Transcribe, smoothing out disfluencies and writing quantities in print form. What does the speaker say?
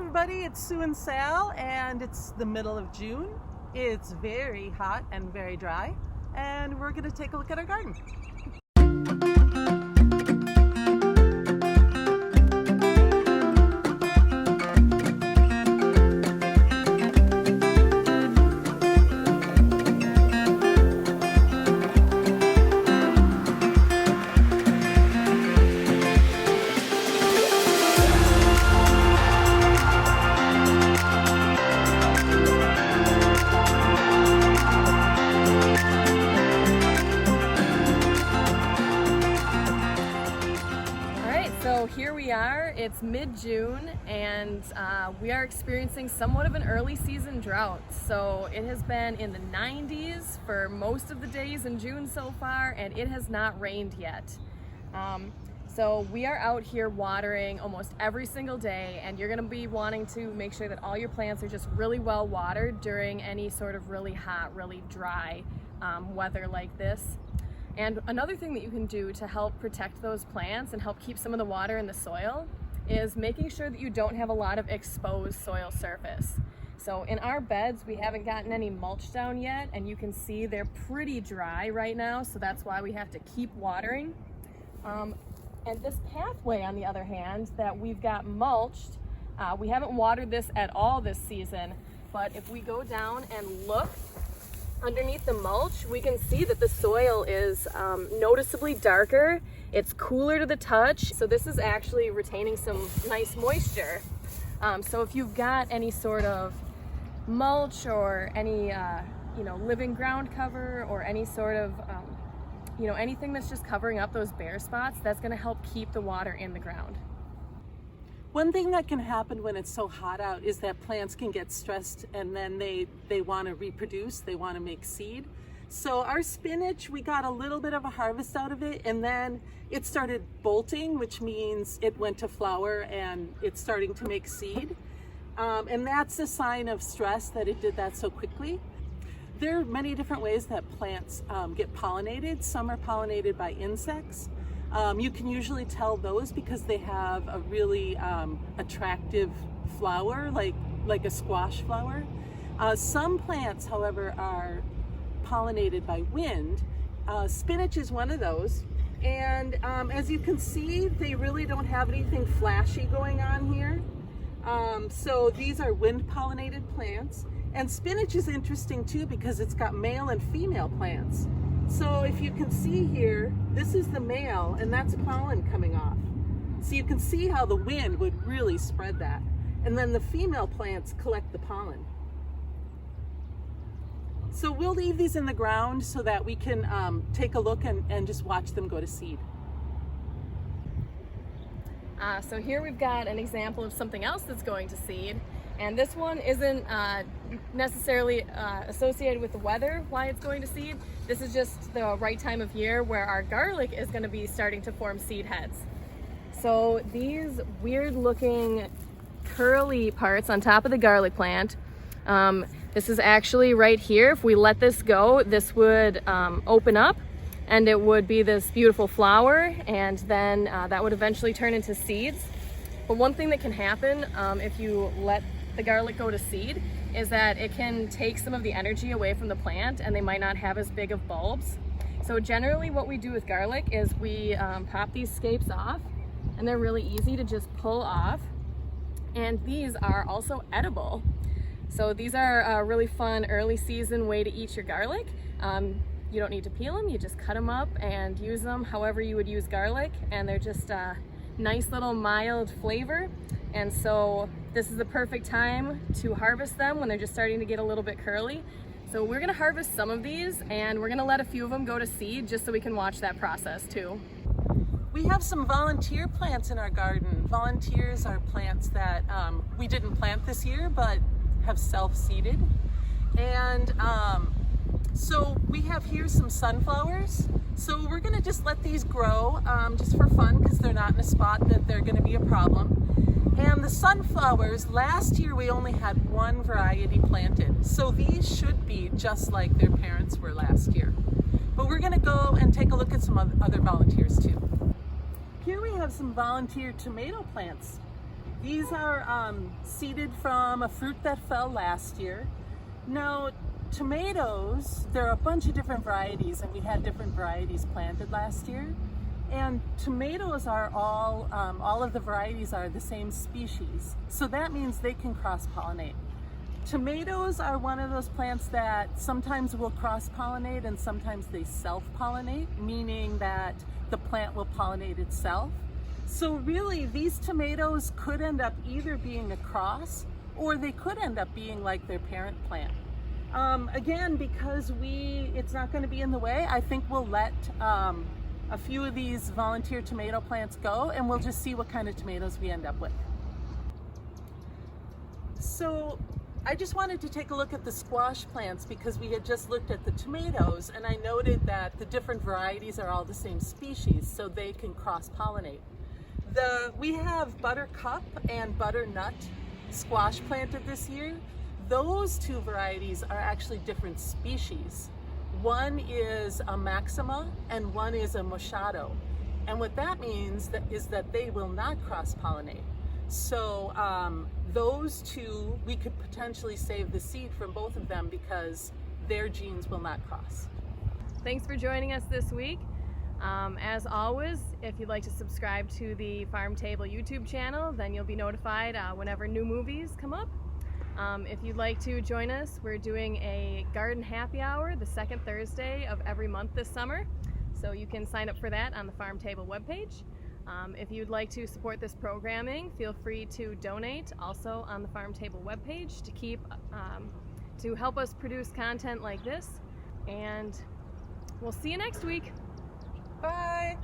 everybody, it's Sue and Sal, and it's the middle of June. It's very hot and very dry, and we're going to take a look at our garden. So here we are, it's mid-June, and we are experiencing somewhat of an early season drought. So it has been in the 90s for most of the days in June so far, and it has not rained yet. So we are out here watering almost every single day, and you're going to be wanting to make sure that all your plants are just really well watered during any sort of really hot, really dry weather like this. And another thing that you can do to help protect those plants and help keep some of the water in the soil is making sure that you don't have a lot of exposed soil surface. So in our beds, we haven't gotten any mulch down yet, and you can see they're pretty dry right now, so that's why we have to keep watering. And this pathway, on the other hand, that we've got mulched, we haven't watered this at all this season, but if we go down and look underneath the mulch, we can see that the soil is noticeably darker. It's cooler to the touch. So this is actually retaining some nice moisture. So if you've got any sort of mulch or any living ground cover or any sort of anything that's just covering up those bare spots, that's going to help keep the water in the ground. One thing that can happen when it's so hot out is that plants can get stressed, and then they want to reproduce, they want to make seed. So our spinach, we got a little bit of a harvest out of it, and then it started bolting, which means it went to flower and it's starting to make seed. And that's a sign of stress that it did that so quickly. There are many different ways that plants get pollinated. Some are pollinated by insects. You can usually tell those because they have a really attractive flower, like a squash flower. Some plants, however, are pollinated by wind. Spinach is one of those. And as you can see, they really don't have anything flashy going on here. So these are wind pollinated plants. And spinach is interesting too because it's got male and female plants. So if you can see here, this is the male and that's pollen coming off. So you can see how the wind would really spread that. And then the female plants collect the pollen. So we'll leave these in the ground so that we can take a look and just watch them go to seed. So here we've got an example of something else that's going to seed. And this one isn't necessarily associated with the weather, why it's going to seed. This is just the right time of year where our garlic is going to be starting to form seed heads. So these weird looking curly parts on top of the garlic plant, this is actually right here. If we let this go, this would open up and it would be this beautiful flower, and then that would eventually turn into seeds. But one thing that can happen if you let the garlic go to seed is that it can take some of the energy away from the plant and they might not have as big of bulbs. So generally what we do with garlic is we pop these scapes off, and they're really easy to just pull off. And these are also edible. So these are a really fun early season way to eat your garlic. You don't need to peel them, you just cut them up and use them however you would use garlic, and they're just a nice little mild flavor. And so this is the perfect time to harvest them when they're just starting to get a little bit curly. So we're gonna harvest some of these, and we're gonna let a few of them go to seed just so we can watch that process too. We have some volunteer plants in our garden. Volunteers are plants that we didn't plant this year but have self-seeded. And so we have here some sunflowers. So we're gonna just let these grow just for fun because they're not in a spot that they're gonna be a problem. And the sunflowers, last year we only had one variety planted. So these should be just like their parents were last year. But we're gonna go and take a look at some other volunteers too. Here we have some volunteer tomato plants. These are seeded from a fruit that fell last year. Now, tomatoes, there are a bunch of different varieties, and we had different varieties planted last year. And tomatoes are all of the varieties are the same species. So that means they can cross-pollinate. Tomatoes are one of those plants that sometimes will cross-pollinate and sometimes they self-pollinate, meaning that the plant will pollinate itself. So really, these tomatoes could end up either being a cross or they could end up being like their parent plant. Again, because it's not going to be in the way, I think we'll let a few of these volunteer tomato plants go, and we'll just see what kind of tomatoes we end up with. So I just wanted to take a look at the squash plants because we had just looked at the tomatoes, and I noted that the different varieties are all the same species, so they can cross-pollinate. We have buttercup and butternut squash planted this year. Those two varieties are actually different species. One is a maxima and one is a machado. And what that means is that they will not cross-pollinate. So those two, we could potentially save the seed from both of them because their genes will not cross. Thanks for joining us this week. As always, if you'd like to subscribe to the Farm Table YouTube channel, then you'll be notified whenever new movies come up. If you'd like to join us, we're doing a garden happy hour the second Thursday of every month this summer. So you can sign up for that on the Farm Table webpage. If you'd like to support this programming, feel free to donate also on the Farm Table webpage to help us produce content like this. And we'll see you next week. Bye!